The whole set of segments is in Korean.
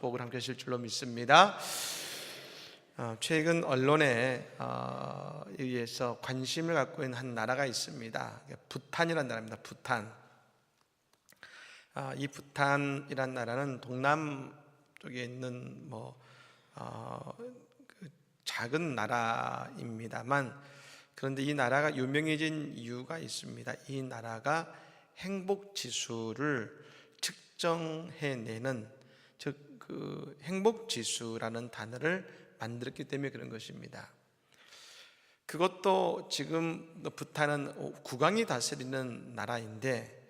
축복을 함께 하실 줄로 믿습니다. 최근 언론에 의해서 관심을 갖고 있는 한 나라가 있습니다. 부탄이라는 나라입니다. 부탄. 이 부탄이라는 나라는 동남 쪽에 있는 작은 나라입니다만, 그런데 이 나라가 유명해진 이유가 있습니다. 이 나라가 행복 지수를 측정해내는, 즉 그 행복 지수라는 단어를 만들었기 때문에 그런 것입니다. 그것도 지금 부탄은 국왕이 다스리는 나라인데,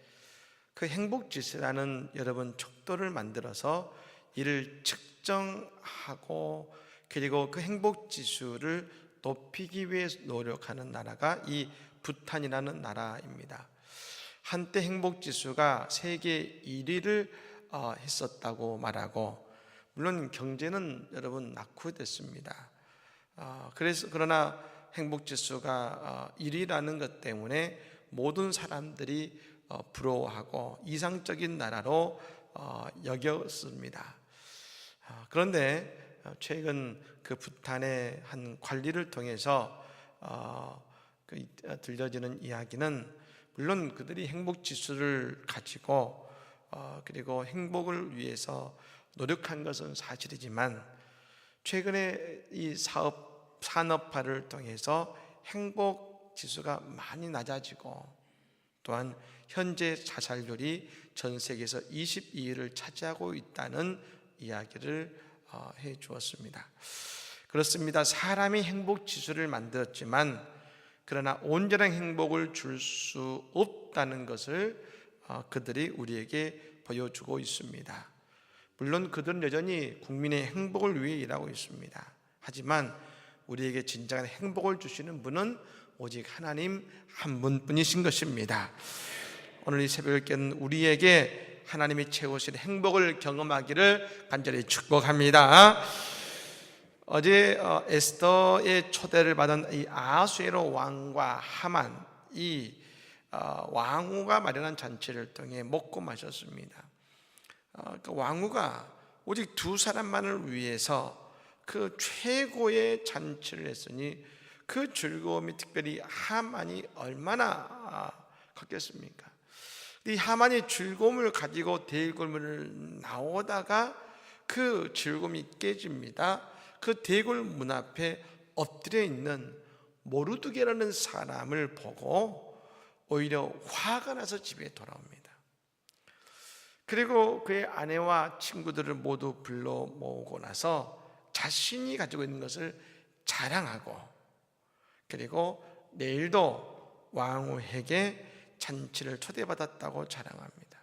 그 행복 지수라는 여러분 척도를 만들어서 이를 측정하고 그리고 그 행복 지수를 높이기 위해 노력하는 나라가 이 부탄이라는 나라입니다. 한때 행복 지수가 세계 1위를 했었다고 말하고, 물론 경제는 여러분 낙후됐습니다. 그러나 행복 지수가 1위라는 것 때문에 모든 사람들이 부러워하고 이상적인 나라로 여겼습니다. 그런데 최근 그 부탄의 한 관리를 통해서 들려지는 이야기는, 물론 그들이 행복 지수를 가지고 그리고 행복을 위해서 노력한 것은 사실이지만, 최근에 이 산업화를 통해서 행복 지수가 많이 낮아지고, 또한 현재 자살률이 전 세계에서 22위를 차지하고 있다는 이야기를 해 주었습니다. 그렇습니다. 사람이 행복 지수를 만들었지만, 그러나 온전한 행복을 줄 수 없다는 것을 그들이 우리에게 보여주고 있습니다. 물론 그들은 여전히 국민의 행복을 위해 일하고 있습니다. 하지만 우리에게 진정한 행복을 주시는 분은 오직 하나님 한 분뿐이신 것입니다. 오늘 이 새벽에는 우리에게 하나님이 채우신 행복을 경험하기를 간절히 축복합니다. 어제 에스더의 초대를 받은 이 아하수에로 왕과 하만, 이 왕후가 마련한 잔치를 통해 먹고 마셨습니다. 그 왕후가 오직 두 사람만을 위해서 그 최고의 잔치를 했으니 그 즐거움이, 특별히 하만이 얼마나 컸겠습니까? 이 하만이 즐거움을 가지고 대궐문을 나오다가 그 즐거움이 깨집니다. 그 대궐 문 앞에 엎드려 있는 모르드게라는 사람을 보고 오히려 화가 나서 집에 돌아옵니다. 그리고 그의 아내와 친구들을 모두 불러 모으고 나서 자신이 가지고 있는 것을 자랑하고, 그리고 내일도 왕후에게 잔치를 초대받았다고 자랑합니다.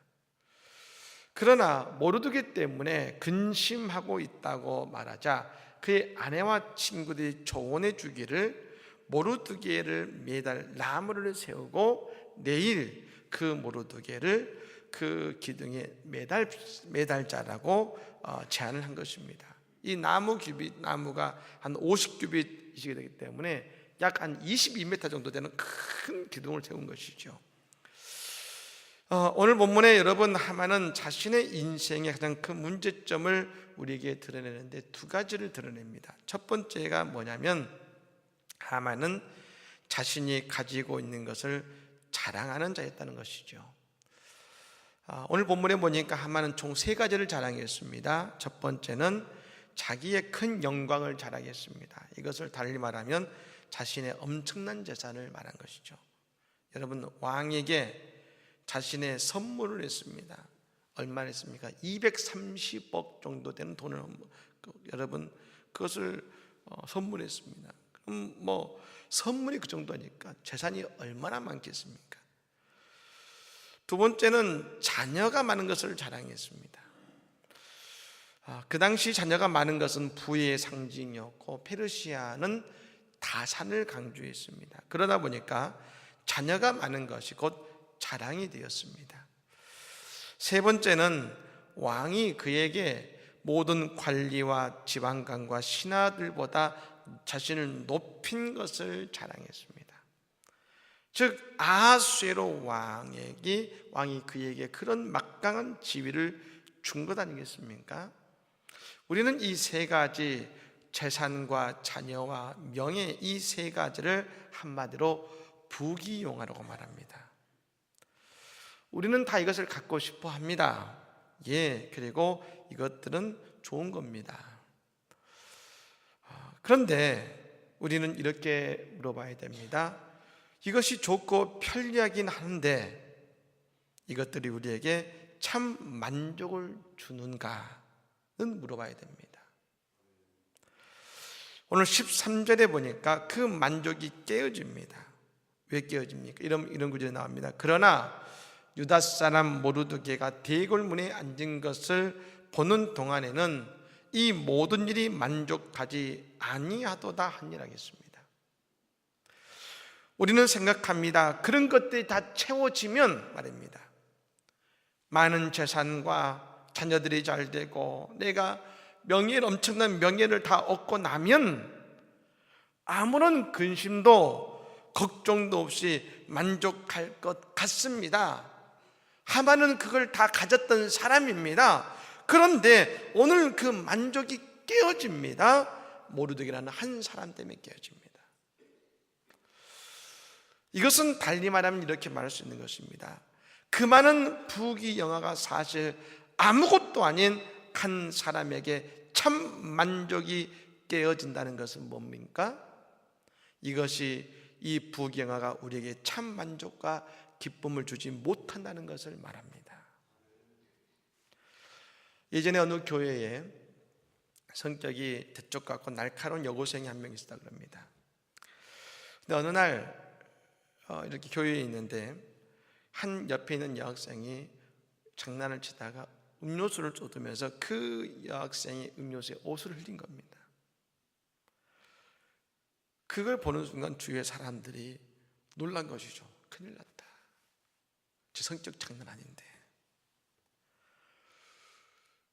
그러나 모르드게 때문에 근심하고 있다고 말하자 그의 아내와 친구들이 조언해 주기를 모르드게를 매달 나무를 세우고 내일 그 모르드게를 그 기둥에 매달자라고 제안을 한 것입니다. 이 나무가 한 50규빗이게 되기 때문에 약 한 22m 정도 되는 큰 기둥을 세운 것이죠. 오늘 본문에 여러분, 하만은 자신의 인생의 가장 큰 문제점을 우리에게 드러내는데 두 가지를 드러냅니다. 첫 번째가 뭐냐면, 하만은 자신이 가지고 있는 것을 자랑하는 자였다는 것이죠. 오늘 본문에 보니까 하만은 총 세 가지를 자랑했습니다. 첫 번째는 자기의 큰 영광을 자랑했습니다. 이것을 달리 말하면 자신의 엄청난 재산을 말한 것이죠. 여러분, 왕에게 자신의 선물을 했습니다. 얼마나 했습니까? 230억 정도 되는 돈을 여러분 그것을 선물했습니다. 그럼 선물이 그 정도니까 재산이 얼마나 많겠습니까? 두 번째는 자녀가 많은 것을 자랑했습니다. 그 당시 자녀가 많은 것은 부의 상징이었고, 페르시아는 다산을 강조했습니다. 그러다 보니까 자녀가 많은 것이 곧 자랑이 되었습니다. 세 번째는 왕이 그에게 모든 관리와 지방관과 신하들보다 자신을 높인 것을 자랑했습니다. 즉 아하수에로 왕이 그에게 그런 막강한 지위를 준 것 아니겠습니까? 우리는 이 세 가지, 재산과 자녀와 명예, 이 세 가지를 한마디로 부귀영화라고 말합니다. 우리는 다 이것을 갖고 싶어 합니다. 그리고 이것들은 좋은 겁니다. 그런데 우리는 이렇게 물어봐야 됩니다. 이것이 좋고 편리하긴 한데 이것들이 우리에게 참 만족을 주는가는 물어봐야 됩니다. 오늘 13절에 보니까 그 만족이 깨어집니다. 왜 깨어집니까? 이런 구절이 나옵니다. 그러나 유다 사람 모르드게가 대궐문에 앉은 것을 보는 동안에는 이 모든 일이 만족하지 아니하도다 하니라 했습니다. 우리는 생각합니다. 그런 것들이 다 채워지면 말입니다, 많은 재산과 자녀들이 잘 되고 내가 엄청난 명예를 다 얻고 나면 아무런 근심도 걱정도 없이 만족할 것 같습니다. 하만은 그걸 다 가졌던 사람입니다. 그런데 오늘 그 만족이 깨어집니다. 모르드게라는 한 사람 때문에 깨어집니다. 이것은 달리 말하면 이렇게 말할 수 있는 것입니다. 그 많은 부귀영화가 사실 아무것도 아닌 한 사람에게 참 만족이 깨어진다는 것은 뭡니까? 이것이 이 부귀영화가 우리에게 참 만족과 기쁨을 주지 못한다는 것을 말합니다. 예전에 어느 교회에 성격이 대쪽 같고 날카로운 여고생이 한 명 있었다 그럽니다. 근데 어느 날 이렇게 교회에 있는데 한 옆에 있는 여학생이 장난을 치다가 음료수를 쏟으면서 그 여학생이 음료수에 옷을 흘린 겁니다. 그걸 보는 순간 주위의 사람들이 놀란 것이죠. 큰일 났다. 제 성적 장난 아닌데.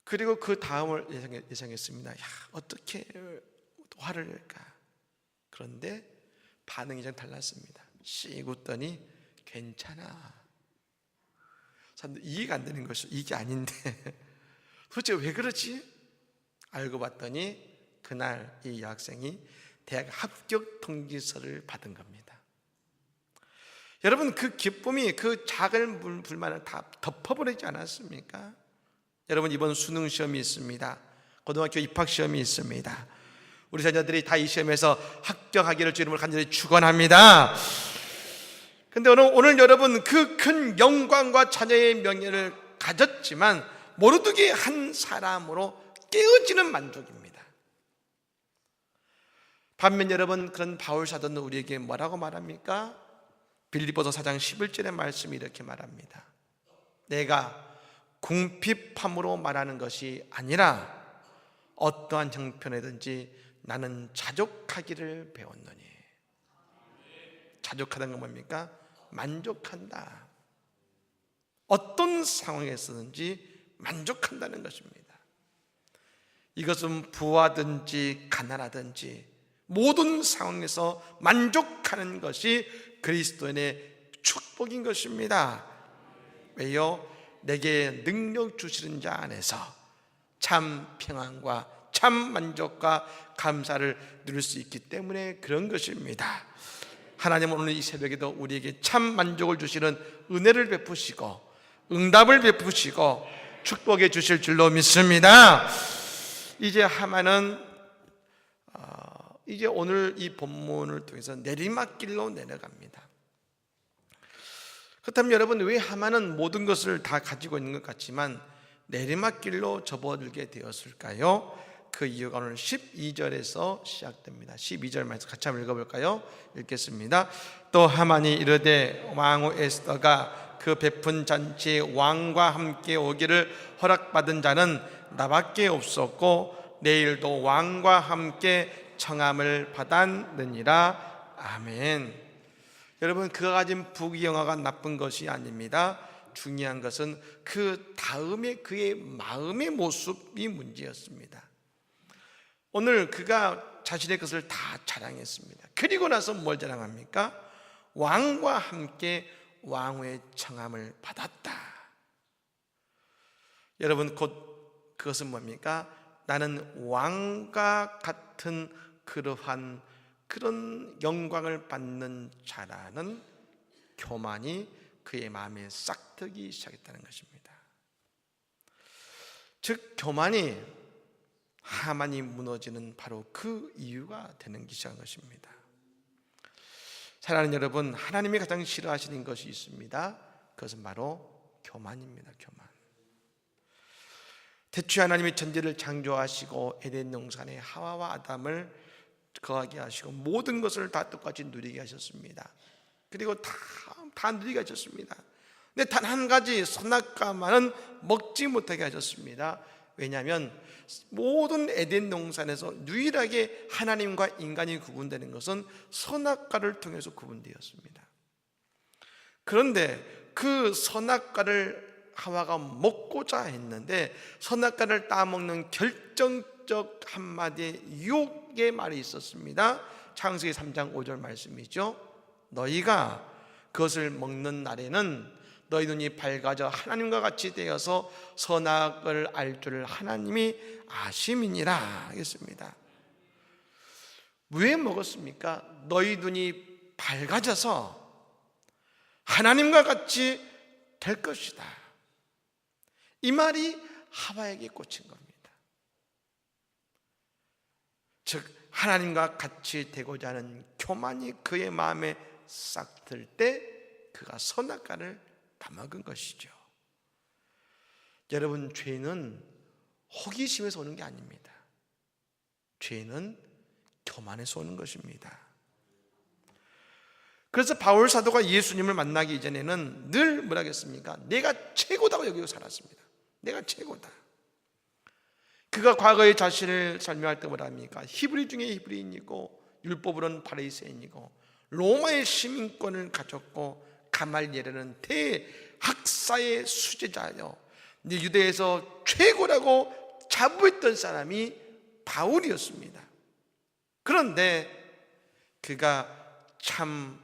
그리고 그 다음을 예상했습니다. 어떻게 화를 낼까? 그런데 반응이 좀 달랐습니다. 씩 웃더니 괜찮아. 사람들 이해가 안 되는 것이죠. 이게 아닌데 도대체 왜 그러지? 알고 봤더니 그날 이 여학생이 대학 합격 통지서를 받은 겁니다. 여러분, 그 기쁨이 그 작은 불만을 다 덮어버리지 않았습니까? 여러분, 이번 수능 시험이 있습니다. 고등학교 입학 시험이 있습니다. 우리 자녀들이 다 이 시험에서 합격하기를 주님을 간절히 축원합니다. 근데 오늘 여러분, 그 큰 영광과 자녀의 명예를 가졌지만 모르드게 한 사람으로 깨어지는 만족입니다. 반면 여러분, 그런 바울 사도는 우리에게 뭐라고 말합니까? 빌립보서 4장 11절의 말씀이 이렇게 말합니다. 내가 궁핍함으로 말하는 것이 아니라 어떠한 형편이든지 나는 자족하기를 배웠노니. 자족하다는 건 뭡니까? 만족한다. 어떤 상황에서든지 만족한다는 것입니다. 이것은 부하든지 가난하든지 모든 상황에서 만족하는 것이 그리스도인의 축복인 것입니다. 왜요? 내게 능력 주시는 자 안에서 참 평안과 참 만족과 감사를 누릴 수 있기 때문에 그런 것입니다. 하나님은 오늘 이 새벽에도 우리에게 참 만족을 주시는 은혜를 베푸시고 응답을 베푸시고 축복해 주실 줄로 믿습니다. 이제 하만은 이제 오늘 이 본문을 통해서 내리막길로 내려갑니다. 그렇다면 여러분, 왜 하만은 모든 것을 다 가지고 있는 것 같지만 내리막길로 접어들게 되었을까요? 그 이유가 오늘 12절에서 시작됩니다. 12절 말씀 같이 한번 읽어볼까요? 읽겠습니다. 또 하만이 이르되 왕후 에스더가 그 베푼 잔치에 왕과 함께 오기를 허락받은 자는 나밖에 없었고 내일도 왕과 함께 청함을 받았느니라. 아멘. 여러분, 그가 가진 부귀영화가 나쁜 것이 아닙니다. 중요한 것은 그 다음에 그의 마음의 모습이 문제였습니다. 오늘 그가 자신의 것을 다 자랑했습니다. 그리고 나서 뭘 자랑합니까? 왕과 함께 왕후의 청함을 받았다. 여러분, 곧 그것은 뭡니까? 나는 왕과 같은 그런 영광을 받는 자라는 교만이 그의 마음에 싹트기 시작했다는 것입니다. 즉 교만이 하만이 무너지는 바로 그 이유가 되는 시작한 것입니다. 사랑하는 여러분, 하나님이 가장 싫어하시는 것이 있습니다. 그것은 바로 교만입니다. 교만. 태초에 하나님이 천지를 창조하시고 에덴 동산에 하와와 아담을 거하게 하시고 모든 것을 다 똑같이 누리게 하셨습니다. 그리고 다 누리게 하셨습니다. 근데 단 한 가지 선악과만은 먹지 못하게 하셨습니다. 왜냐하면 모든 에덴 동산에서 유일하게 하나님과 인간이 구분되는 것은 선악과를 통해서 구분되었습니다. 그런데 그 선악과를 하와가 먹고자 했는데 선악과를 따먹는 결정적 한마디의 유혹의 말이 있었습니다. 창세기 3장 5절 말씀이죠. 너희가 그것을 먹는 날에는 너희 눈이 밝아져 하나님과 같이 되어서 선악을 알 줄을 하나님이 아심이니라 하겠습니다. 왜 먹었습니까? 너희 눈이 밝아져서 하나님과 같이 될 것이다. 이 말이 하와에게 꽂힌 겁니다. 즉 하나님과 같이 되고자 하는 교만이 그의 마음에 싹 들 때 그가 선악과를 따먹은 것이죠. 여러분, 죄는 호기심에서 오는 게 아닙니다. 죄는 교만에서 오는 것입니다. 그래서 바울 사도가 예수님을 만나기 이전에는 늘 뭐라 했습니까? 내가 최고다고 여기고 살았습니다. 내가 최고다. 그가 과거의 자신을 설명할 때 뭐라 합니까? 히브리 중에 히브리인이고 율법으로는 바리새인이고 로마의 시민권을 가졌고 가말리엘은 대학사의 수제자요, 유대에서 최고라고 자부했던 사람이 바울이었습니다. 그런데 그가 참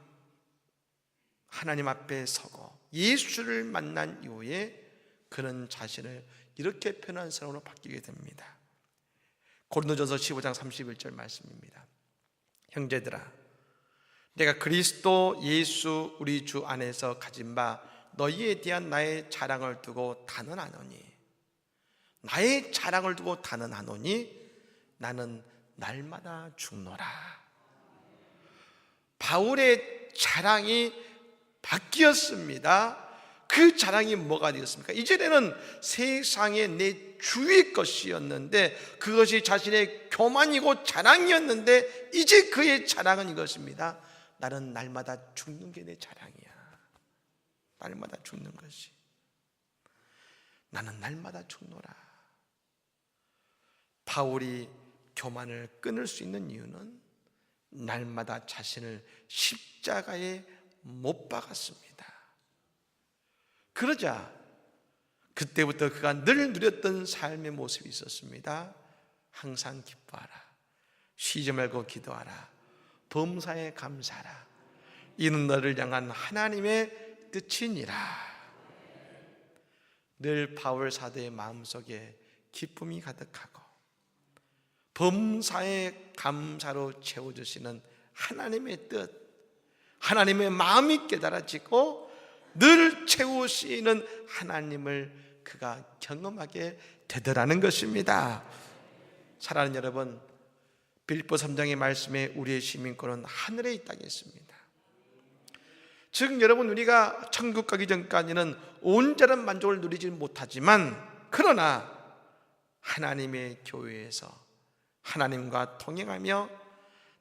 하나님 앞에 서고 예수를 만난 이후에 그는 자신을 이렇게 표현한 사람으로 바뀌게 됩니다. 고린도전서 15장 31절 말씀입니다. 형제들아, 내가 그리스도 예수 우리 주 안에서 가진 바 너희에 대한 나의 자랑을 두고 단언하노니, 나의 자랑을 두고 단언하노니 나는 날마다 죽노라. 바울의 자랑이 바뀌었습니다. 그 자랑이 뭐가 되었습니까? 이전에는 세상의 내 주의 것이었는데 그것이 자신의 교만이고 자랑이었는데 이제 그의 자랑은 이것입니다. 나는 날마다 죽는 게 내 자랑이야. 날마다 죽는 것이. 나는 날마다 죽노라. 바울이 교만을 끊을 수 있는 이유는 날마다 자신을 십자가에 못 박았습니다. 그러자 그때부터 그가 늘 누렸던 삶의 모습이 있었습니다. 항상 기뻐하라, 쉬지 말고 기도하라, 범사에 감사하라, 이는 너를 향한 하나님의 뜻이니라. 늘 바울 사도의 마음속에 기쁨이 가득하고 범사에 감사로 채워주시는 하나님의 뜻, 하나님의 마음이 깨달아지고 늘 채우시는 하나님을 그가 경험하게 되더라는 것입니다. 사랑하는 여러분, 빌립보 3장의 말씀에 우리의 시민권은 하늘에 있다고 했습니다. 즉 여러분, 우리가 천국 가기 전까지는 온전한 만족을 누리지 못하지만 그러나 하나님의 교회에서 하나님과 동행하며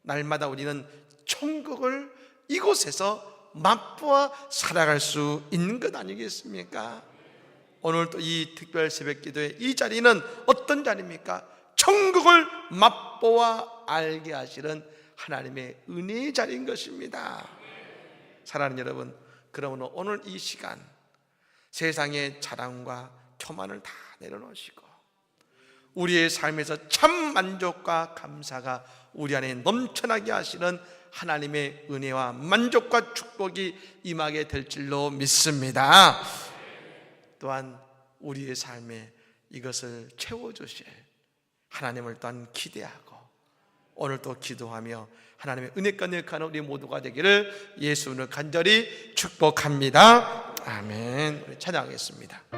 날마다 우리는 천국을 이곳에서 맛보아 살아갈 수 있는 것 아니겠습니까? 오늘 또 이 특별 새벽 기도의 이 자리는 어떤 자리입니까? 천국을 맛보아 알게 하시는 하나님의 은혜의 자리인 것입니다. 사랑하는 여러분, 그러므로 오늘 이 시간 세상의 자랑과 교만을 다 내려놓으시고 우리의 삶에서 참 만족과 감사가 우리 안에 넘쳐나게 하시는 하나님의 은혜와 만족과 축복이 임하게 될 줄로 믿습니다. 또한 우리의 삶에 이것을 채워주실 하나님을 또한 기대하고 오늘 또 기도하며 하나님의 은혜가 능력하는 우리 모두가 되기를 예수님을 간절히 축복합니다. 아멘. 우리 찬양하겠습니다.